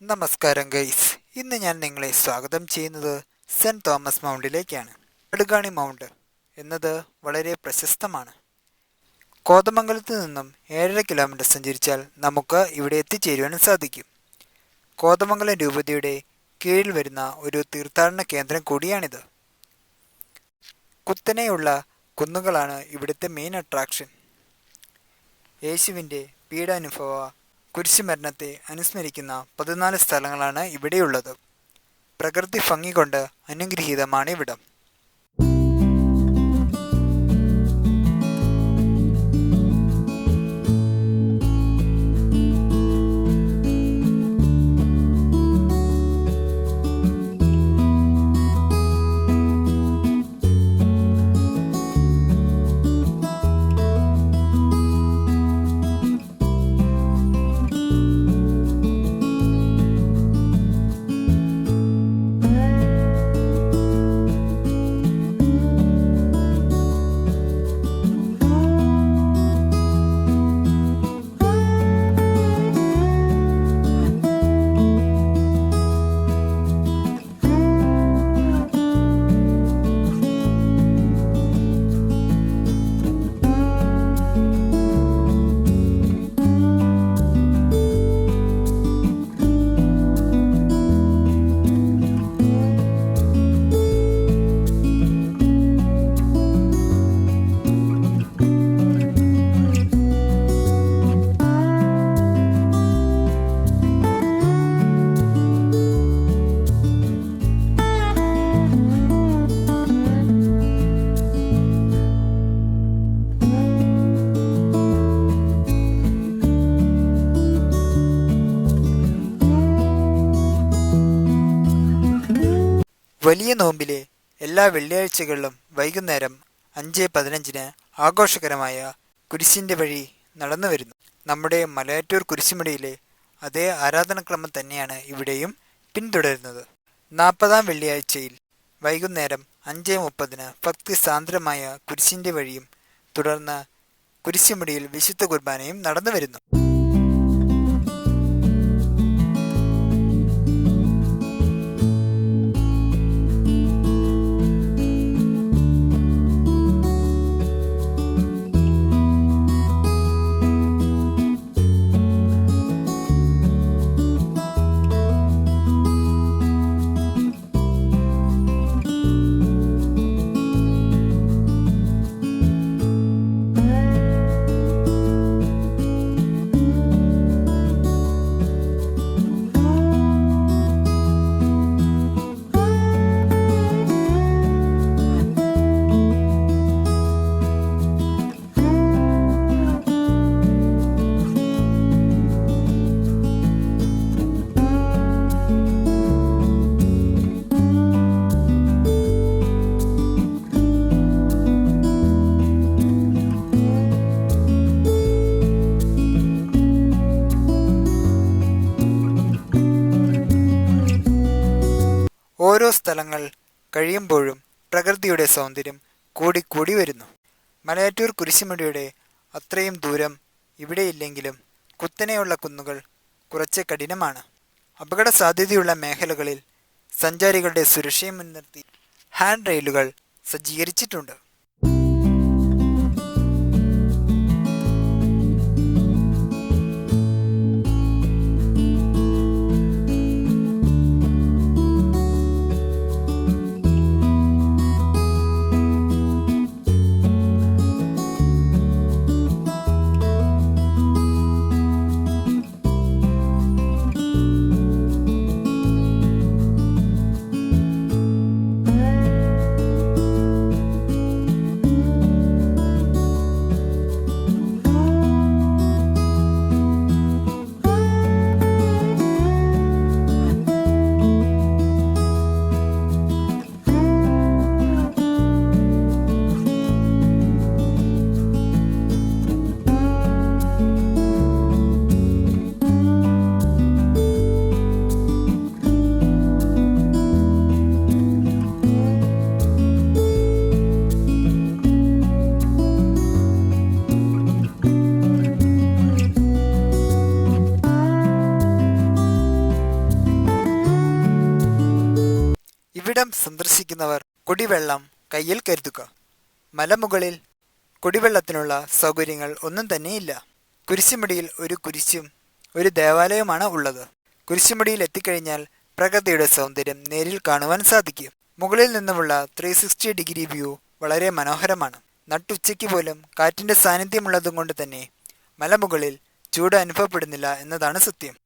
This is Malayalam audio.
നമസ്കാരം ഗൈസ്, ഇന്ന് ഞാൻ നിങ്ങളെ സ്വാഗതം ചെയ്യുന്നത് സെൻറ് തോമസ് മൗണ്ടിലേക്കാണ്. നടുകാണി മൗണ്ട് എന്നത് വളരെ പ്രശസ്തമാണ്. കോതമംഗലത്ത് നിന്നും 7.5 കിലോമീറ്റർ സഞ്ചരിച്ചാൽ നമുക്ക് ഇവിടെ എത്തിച്ചേരുവാനും സാധിക്കും. കോതമംഗലം രൂപതയുടെ കീഴിൽ വരുന്ന ഒരു തീർത്ഥാടന കേന്ദ്രം കൂടിയാണിത്. കുത്തനെയുള്ള കുന്നുകളാണ് ഇവിടുത്തെ മെയിൻ അട്രാക്ഷൻ. യേശുവിൻ്റെ പീഡാനുഭവ കുരിശുമരണത്തെ അനുസ്മരിക്കുന്ന 14 സ്ഥലങ്ങളാണ് ഇവിടെയുള്ളത്. പ്രകൃതി ഭംഗി കൊണ്ട് അനുഗ്രഹീതമാണ് ഇവിടം. വലിയ നോമ്പിലെ എല്ലാ വെള്ളിയാഴ്ചകളിലും വൈകുന്നേരം 5:15 ആഘോഷകരമായ കുരിശിൻ്റെ വഴി നടന്നു വരുന്നു. നമ്മുടെ മലയാറ്റൂർ കുരിശുമടിയിലെ അതേ ആരാധനാക്രമം തന്നെയാണ് ഇവിടെയും പിന്തുടരുന്നത്. 40-ാം വെള്ളിയാഴ്ചയിൽ വൈകുന്നേരം 5:30 ഭക്തി സാന്ദ്രമായ കുരിശിൻ്റെ വഴിയും തുടർന്ന് കുരിശുമടിയിൽ വിശുദ്ധ കുർബാനയും നടന്നു വരുന്നു. ഓരോ സ്ഥലങ്ങൾ കഴിയുമ്പോഴും പ്രകൃതിയുടെ സൗന്ദര്യം കൂടിക്കൂടി വരുന്നു. മലയാറ്റൂർ കുരിശുമടിയുടെ അത്രയും ദൂരം ഇവിടെയില്ലെങ്കിലും കുത്തനെയുള്ള കുന്നുകൾ കുറച്ച് കഠിനമാണ്. അപകട സാധ്യതയുള്ള മേഖലകളിൽ സഞ്ചാരികളുടെ സുരക്ഷയെ മുൻനിർത്തി ഹാൻഡ് റെയിലുകൾ സജ്ജീകരിച്ചിട്ടുണ്ട്. ഇവിടം സന്ദർശിക്കുന്നവർ കുടിവെള്ളം കയ്യിൽ കരുതുക. മലമുകളിൽ കുടിവെള്ളത്തിനുള്ള സൗകര്യങ്ങൾ ഒന്നും തന്നെയില്ല. കുരിശുമുടിയിൽ ഒരു കുരിശും ഒരു ദേവാലയവുമാണ് ഉള്ളത്. കുരിശുമുടിയിൽ എത്തിക്കഴിഞ്ഞാൽ പ്രകൃതിയുടെ സൗന്ദര്യം നേരിൽ കാണുവാൻ സാധിക്കും. മുകളിൽ നിന്നുമുള്ള 360 ഡിഗ്രി വ്യൂ വളരെ മനോഹരമാണ്. നട്ടുച്ചയ്ക്ക് പോലും കാറ്റിൻ്റെ സാന്നിധ്യമുള്ളതുകൊണ്ട് തന്നെ മലമുകളിൽ ചൂട് അനുഭവപ്പെടുന്നില്ല എന്നതാണ് സത്യം.